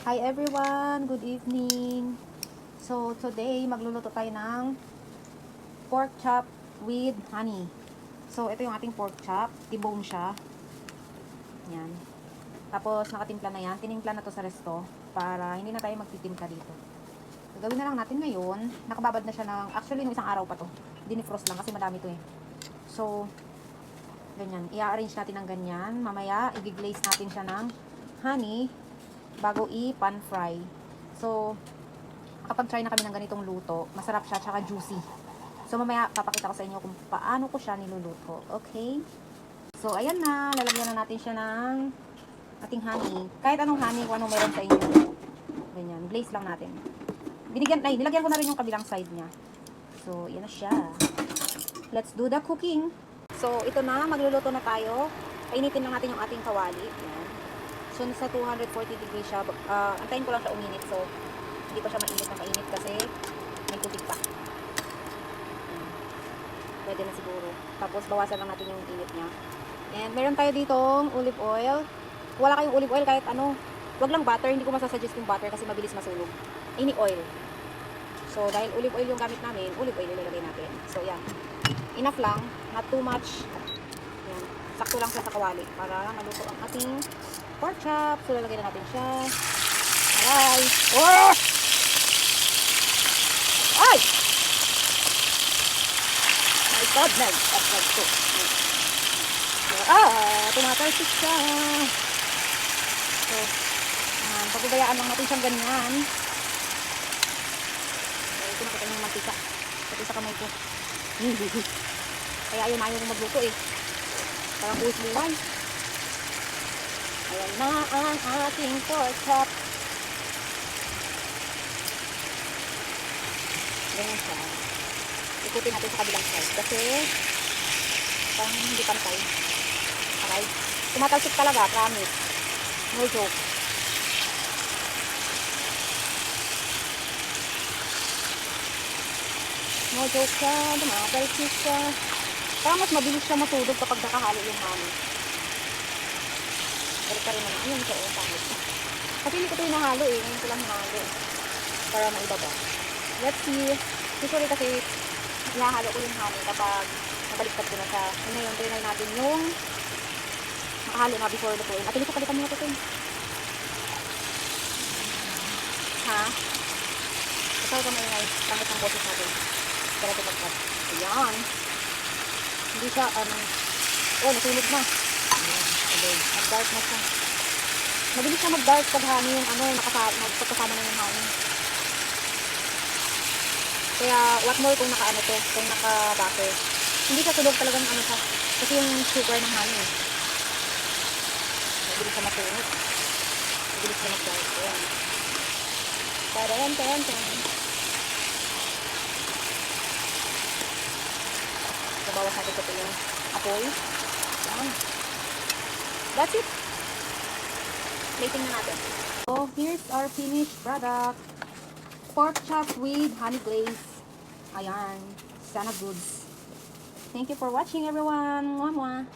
Hi everyone! Good evening! So today magluluto tayo ng pork chop with honey. So ito yung ating pork chop, debone siya. Yan. Tapos nakatimpla na yan. Tinimpla na to sa resto para hindi na tayo magtitimpla dito. So, gawin na lang natin ngayon. Nakababad na siya ng, actually nung isang araw pa to. Dinifrost lang kasi madami to eh. So ganyan. I-arrange natin ng ganyan. Mamaya i-glaze natin siya ng honey bago i-pan fry. So, kapag try na kami ng ganitong luto, masarap siya, tsaka juicy. So, mamaya papakita ko sa inyo kung paano ko siya niluluto. Okay? So, ayan na. Lalagyan na natin siya ng ating honey. Kahit anong honey, kung anong meron sa inyo. Ganyan. Glaze lang natin. Nilagyan ko na rin yung kabilang side niya. So, yan na siya. Let's do the cooking. So, ito na. Magluluto na tayo. Painitin lang natin yung ating kawali. Yan. So, sa 240 degrees siya. Antayin ko lang siya uminit. So, hindi pa siya mainit na mainit kasi may tubig pa. Pwede na siguro. Tapos, bawasan lang natin yung init niya. And, meron tayo ditong olive oil. Kung wala kayong olive oil, kahit ano. Wag lang butter. Hindi ko masasuggest yung butter kasi mabilis masunog. Any oil. So, dahil olive oil yung gamit namin, olive oil ilalagay natin. So, yan. Enough lang. Not too much. Yan. Sakto lang siya sa kawali para maluto ang ating pork chop. So, lalagay na natin siya. Aray! Oh! Ay! My goodness! Tumatalsik siya. So, pagubayaan lang natin siyang ganyan. Ito nakita niyo yung mantika. Pati sa kamay ko. Kaya ayaw kong magluto eh. Parang buwis buhay. Ayan na ang ating pork chop. Ganyan siya. Ikutin natin sa kabilang side. Kasi parang hindi pantay. Okay? Tumatalsik talaga. Promise. No joke. No joke siya. Tumatalsik siya. Parang mas mabilis siya matulog kapag nakahalo yung honey. Pero pa rin naman. Ayun siya. Pangit. Kasi hindi ko ito hinahalo eh. Ngayon ko lang hinahalo. Para maibaba. Let's see. Usually kasi hinahalo ko yung honey kapag nabaliktad ko na siya. So ngayon, trinay natin yung makahalo na before lutuin. At ito palitan mo na ito. Ha? Ito ito maingay. Pangit ang boses natin. Pero ito pagkat. Ayan. Hindi siya, oh, nasunog na. Mag-dark na siya. Mabilis siya mag-dark pag honey yung magpapasama na yung honey. Kaya, what more kung naka-ano to, kung naka-butter. Hindi siya sunog talagang ano siya. Kasi yung sugar ng honey. Mabilis siya masunog. Mabilis siya mag-dark. Ayan. Taran. Bawas natin ito yung apoy. Ayan. That's it. Plating na natin. So, here's our finished product. Pork chop with honey glaze. Ayan. Sana goods. Thank you for watching everyone. Mwah mwah.